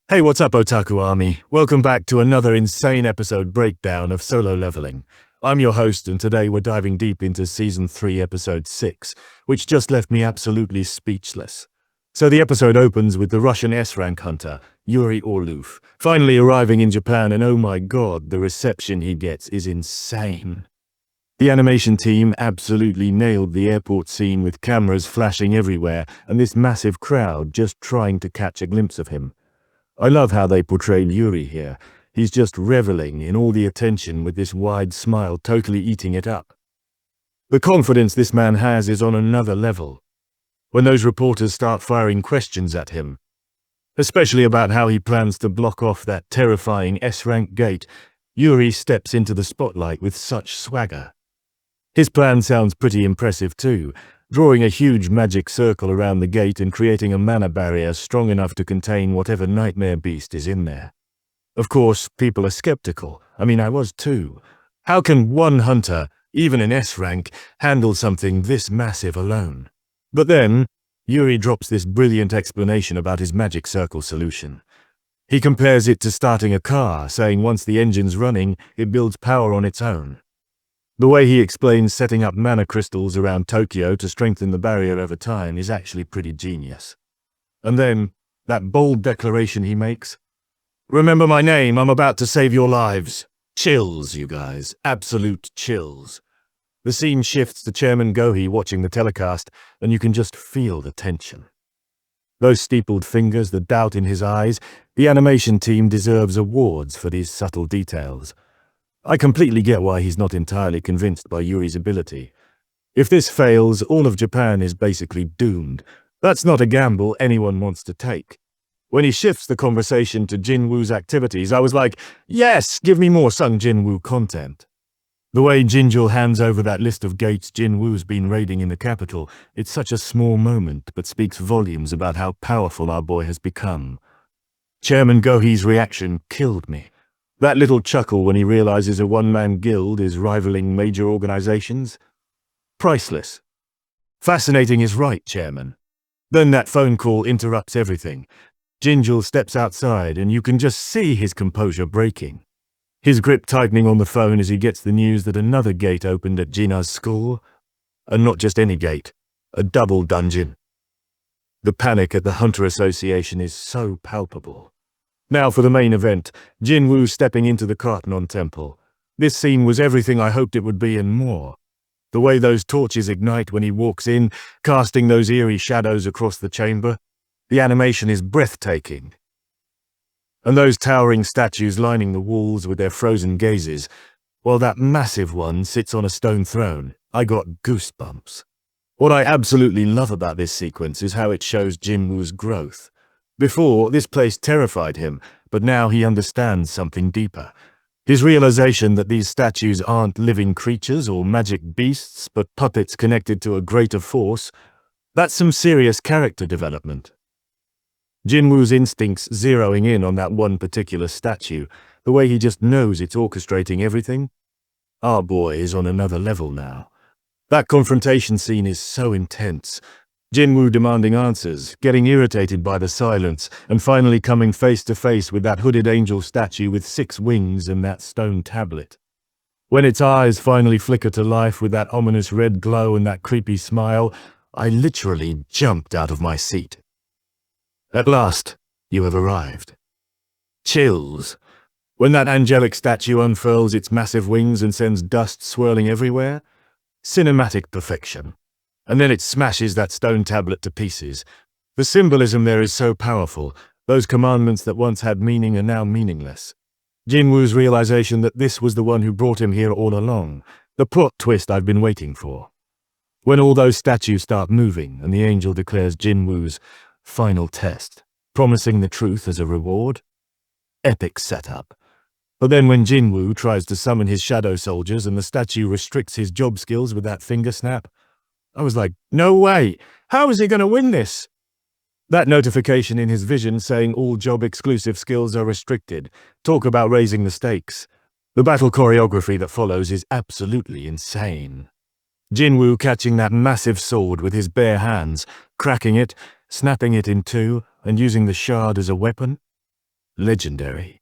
Hey, what's up, Otaku Army? Welcome back to another insane episode breakdown of Solo Leveling. I'm your host, and today we're diving deep into Season 3, Episode 6, which just left me absolutely speechless. So the episode opens with the Russian S-rank hunter, Yuri Orloof, finally arriving in Japan, and oh my god, the reception he gets is insane. The animation team absolutely nailed the airport scene with cameras flashing everywhere and this massive crowd just trying to catch a glimpse of him. I love how they portrayed Yuri here. He's just reveling in all the attention with this wide smile, totally eating it up. The confidence this man has is on another level. When those reporters start firing questions at him, especially about how he plans to block off that terrifying S-rank gate, Yuri steps into the spotlight with such swagger. His plan sounds pretty impressive too, drawing a huge magic circle around the gate and creating a mana barrier strong enough to contain whatever nightmare beast is in there. Of course, people are skeptical. I mean, I was too. How can one hunter, even in S-rank, handle something this massive alone? But then, Yuri drops this brilliant explanation about his magic circle solution. He compares it to starting a car, saying once the engine's running, it builds power on its own. The way he explains setting up mana crystals around Tokyo to strengthen the barrier over time is actually pretty genius. And then, that bold declaration he makes. Remember my name, I'm about to save your lives. Chills, you guys. Absolute chills. The scene shifts to Chairman Gohei watching the telecast, and you can just feel the tension. Those steepled fingers, the doubt in his eyes, the animation team deserves awards for these subtle details. I completely get why he's not entirely convinced by Yuri's ability. If this fails, all of Japan is basically doomed. That's not a gamble anyone wants to take. When he shifts the conversation to Jin-Woo's activities, I was like, yes, give me more Sung Jin-Woo content. The way Jinjul hands over that list of gates Jin-Woo's been raiding in the capital, it's such a small moment, but speaks volumes about how powerful our boy has become. Chairman Gohei's reaction killed me. That little chuckle when he realizes a one-man guild is rivaling major organizations? Priceless. Fascinating is right, Chairman. Then that phone call interrupts everything. Jinjul steps outside, and you can just see his composure breaking. His grip tightening on the phone as he gets the news that another gate opened at Jina's school. And not just any gate, a double dungeon. The panic at the Hunter Association is so palpable. Now for the main event, Jin-Woo stepping into the Cartenon Temple. This scene was everything I hoped it would be and more. The way those torches ignite when he walks in, casting those eerie shadows across the chamber. The animation is breathtaking. And those towering statues lining the walls with their frozen gazes, while that massive one sits on a stone throne, I got goosebumps. What I absolutely love about this sequence is how it shows Jin-Woo's growth. Before, this place terrified him, but now he understands something deeper. His realization that these statues aren't living creatures or magic beasts, but puppets connected to a greater force, that's some serious character development. Jin-Woo's instincts zeroing in on that one particular statue, the way he just knows it's orchestrating everything. Our boy is on another level now. That confrontation scene is so intense. Jin-Woo demanding answers, getting irritated by the silence, and finally coming face to face with that hooded angel statue with 6 wings and that stone tablet. When its eyes finally flicker to life with that ominous red glow and that creepy smile, I literally jumped out of my seat. At last, you have arrived. Chills. When that angelic statue unfurls its massive wings and sends dust swirling everywhere, cinematic perfection. And then it smashes that stone tablet to pieces. The symbolism there is so powerful. Those commandments that once had meaning are now meaningless. Jin-Woo's realization that this was the one who brought him here all along. The plot twist I've been waiting for. When all those statues start moving and the angel declares Jin-Woo's final test, promising the truth as a reward. Epic setup. But then when Jin-Woo tries to summon his shadow soldiers and the statue restricts his job skills with that finger snap, I was like, no way! How is he going to win this? That notification in his vision saying all job-exclusive skills are restricted. Talk about raising the stakes. The battle choreography that follows is absolutely insane. Jin-Woo catching that massive sword with his bare hands, cracking it, snapping it in two, and using the shard as a weapon. legendary.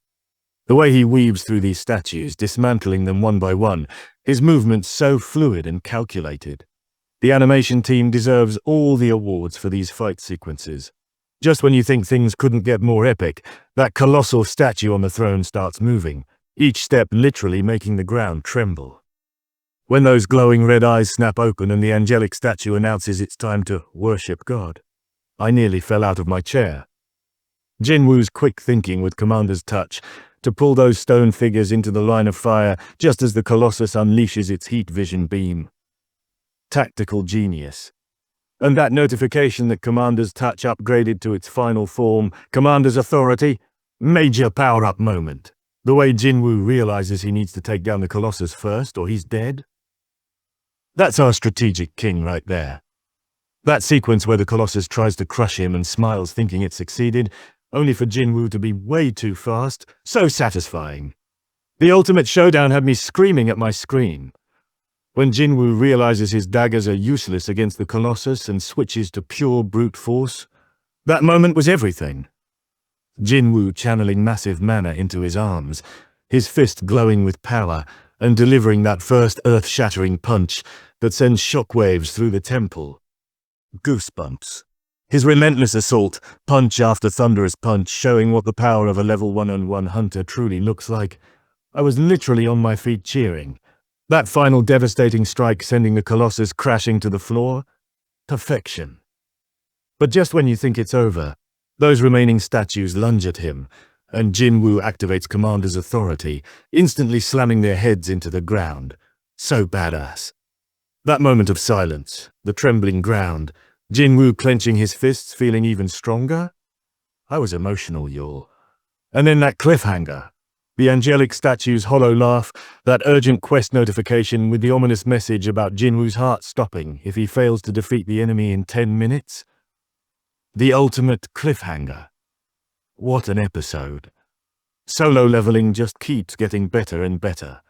The way he weaves through these statues, dismantling them one by one, his movements so fluid and calculated. The animation team deserves all the awards for these fight sequences. Just when you think things couldn't get more epic, that colossal statue on the throne starts moving, each step literally making the ground tremble. When those glowing red eyes snap open and the angelic statue announces it's time to worship God, I nearly fell out of my chair. Jin-Woo's quick thinking with Commander's touch to pull those stone figures into the line of fire just as the Colossus unleashes its heat vision beam. Tactical genius. And that notification that Commander's touch upgraded to its final form, Commander's authority, major power-up moment. The way Jin-Woo realizes he needs to take down the Colossus first or he's dead. That's our strategic king right there. That sequence where the Colossus tries to crush him and smiles thinking it succeeded, only for Jin-Woo to be way too fast, so satisfying. The ultimate showdown had me screaming at my screen. When Jin-Woo realizes his daggers are useless against the Colossus and switches to pure brute force, that moment was everything. Jin-Woo channeling massive mana into his arms, his fist glowing with power and delivering that first earth-shattering punch that sends shockwaves through the temple. Goosebumps. His relentless assault, punch after thunderous punch, showing what the power of a level 1-on-1 hunter truly looks like. I was literally on my feet cheering. That final devastating strike sending the Colossus crashing to the floor? Perfection. But just when you think it's over, those remaining statues lunge at him, and Jin-Woo activates Commander's authority, instantly slamming their heads into the ground. So badass. That moment of silence, the trembling ground, Jin-Woo clenching his fists, feeling even stronger? I was emotional, y'all. And then that cliffhanger. The angelic statue's hollow laugh, that urgent quest notification with the ominous message about Jin-Woo's heart stopping if he fails to defeat the enemy in 10 minutes. The ultimate cliffhanger. What an episode. Solo leveling just keeps getting better and better.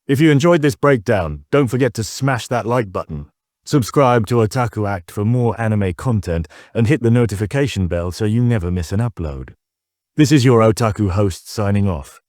If you enjoyed this breakdown, don't forget to smash that like button. Subscribe to Otakuact for more anime content and hit the notification bell so you never miss an upload. This is your Otaku host signing off.